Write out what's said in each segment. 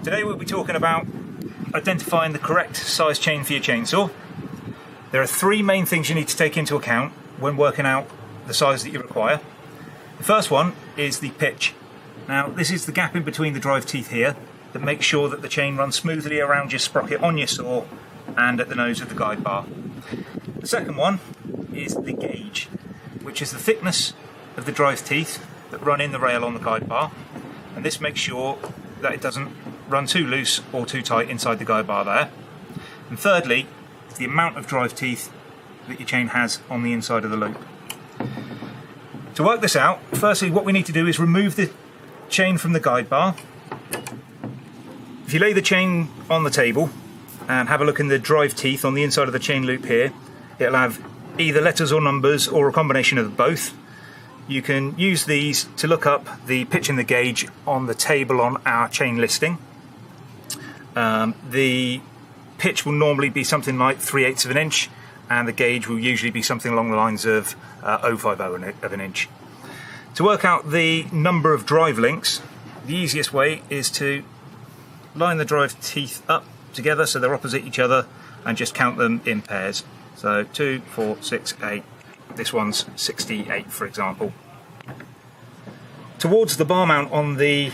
Today we'll be talking about identifying the correct size chain for your chainsaw. There are three main things you need to take into account when working out the size that you require. The first one is the pitch. Now this is the gap in between the drive teeth here that makes sure that the chain runs smoothly around your sprocket on your saw and at the nose of the guide bar. The second one is the gauge, which is the thickness of the drive teeth that run in the rail on the guide bar, and this makes sure that it doesn't run too loose or too tight inside the guide bar there. And thirdly, is the amount of drive teeth that your chain has on the inside of the loop. To work this out, firstly what we need to do is remove the chain from the guide bar. If you lay the chain on the table and have a look in the drive teeth on the inside of the chain loop here, it'll have either letters or numbers or a combination of both. You can use these to look up the pitch and the gauge on the table on our chain listing. The pitch will normally be something like 3/8 of an inch, and the gauge will usually be something along the lines of 0.50 of an inch. To work out the number of drive links, the easiest way is to line the drive teeth up together so they're opposite each other and just count them in pairs. So 2, 4, 6, 8. This one's 68, for example. Towards the bar mount on the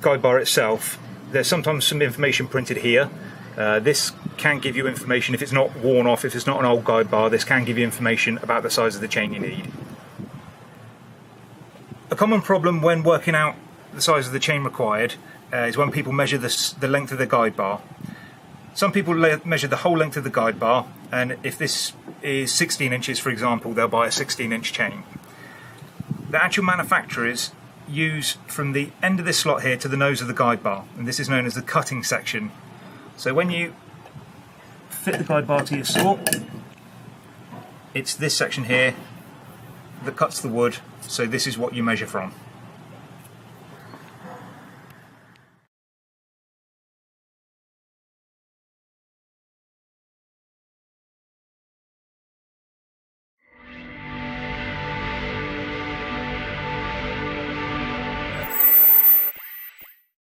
guide bar itself, there's sometimes some information printed here. This can give you information if it's not worn off, if it's not an old guide bar. This can give you information about the size of the chain you need. A common problem when working out the size of the chain required is when people measure the length of the guide bar. Some people measure the whole length of the guide bar, and if this is 16 inches, for example, they'll buy a 16-inch chain. The actual manufacturers use from the end of this slot here to the nose of the guide bar, and this is known as the cutting section. So when you fit the guide bar to your saw, it's this section here that cuts the wood, so this is what you measure from.